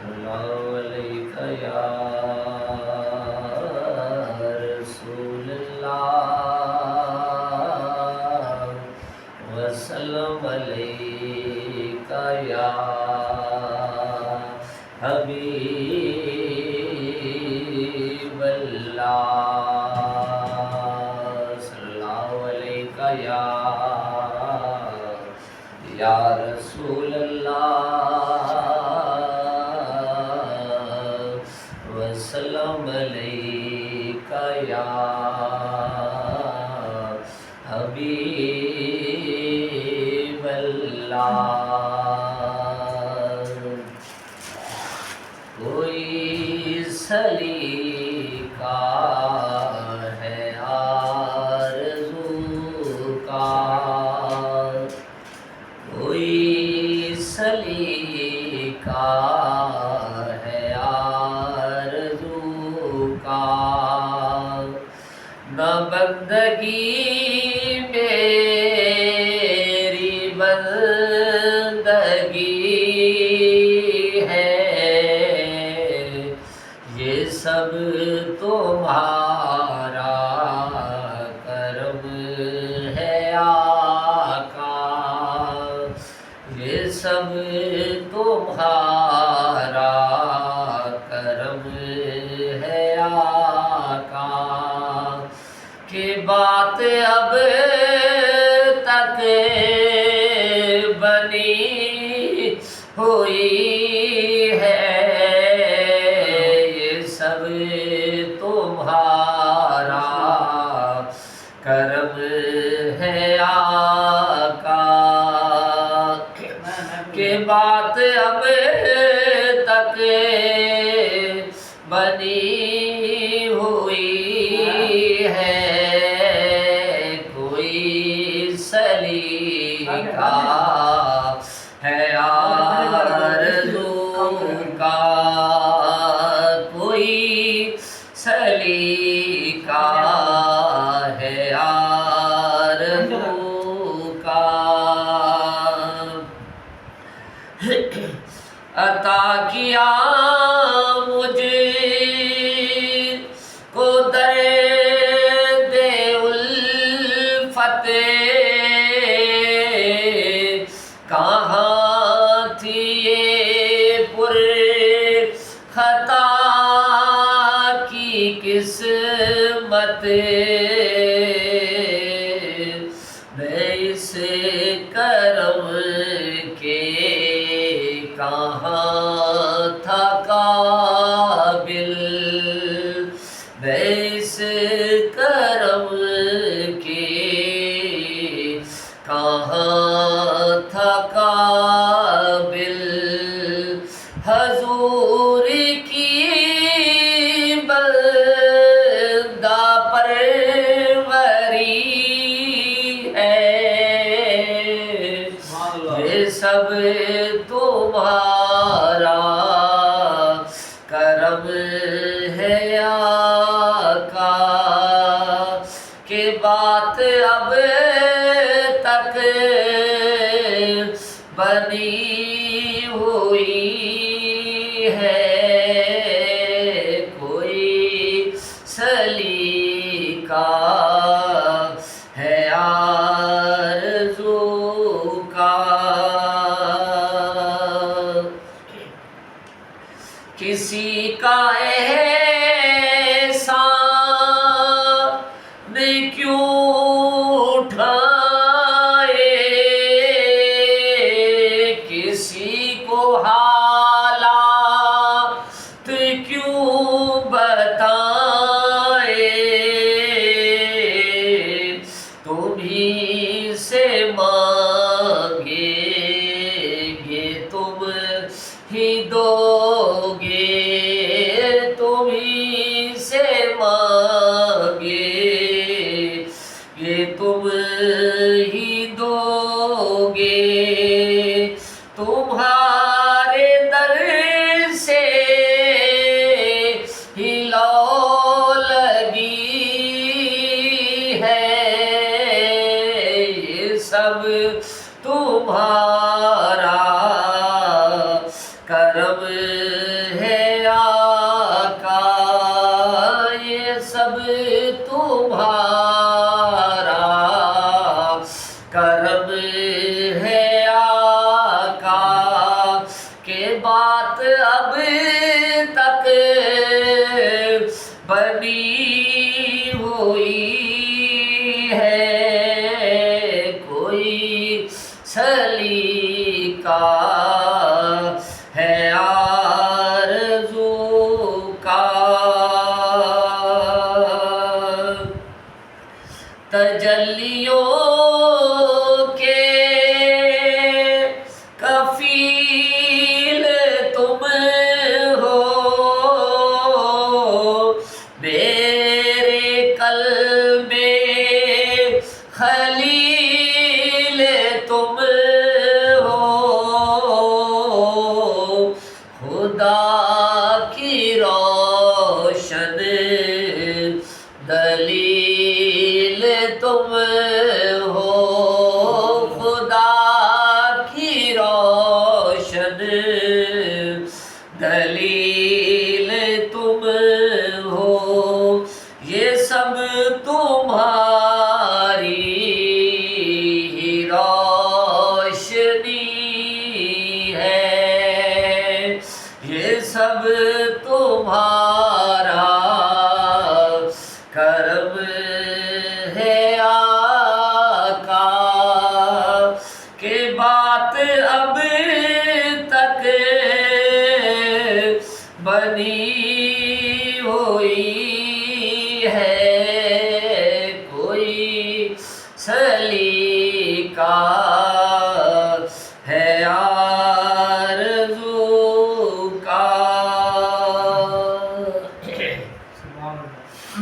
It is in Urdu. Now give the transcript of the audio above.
اللہ علیہ یا رسول اللہ وسلم علیہ یا حبیب اللہ صلی اللہ علیہ یا رسول اللہ وسلم علیہ یا حبیب اللہ کوئی سلیقہ ہے آرزو کا کوئی سلیقہ ہے آرزو کا نہ بندگی میری بندگی ہے یہ سب تمہارا کرم ہے آقا یہ سب تمہارا کرم ہے آقا کہ بات اب تک بنی ہوئی ہے یہ سب تمہارا کرم ہے آقا کہ بات اب تک بنی ہوئی ہے کوئی سلیقہ ہے آرزو کا کوئی سلیقہ ہے آرزو کا عطا کیا مجھ کو درد الفت کہاں تھی یہ پر خطا کی قسمت میں اس کرم کے کہاں تھا قابل میں اس کرم کے کہاں تھا قابل حضور کی بندہ پروری ہے یہ سب تمہارا کرم ہے آقا کہ بات اب تک بنی ہوئی ہے کوئی سلیقہ ہے آرزو کا کسی کا احسان کیوں اٹھائے کسی کو حالات کیوں بتائے تمہیں سے مانگیں گے تم ہی دو گے تمہیں سے مانگے یہ تم ہی دو گے تمہارے در سے ہی لو لگی ہے یہ سب تمہارا کرم ہے آقا یہ سب تمہارا کرم ہے آقا کہ بات اب تک بنی ہوئی ہے کوئی سلیقہ ہے آرزو کا تجلیوں کے کفیل تم ہو میرے قلب خلیل تم ہو خدا کی روشن دلیل تم ہو خدا کی روشن دلیل تم ہو یہ سب تمہاری ہی روشنی ہے یہ سب تمہارا کرم ہے آقا کہ بات اب تک بنی ہوئی ہے کوئی سلیقہ ہے آرزو کا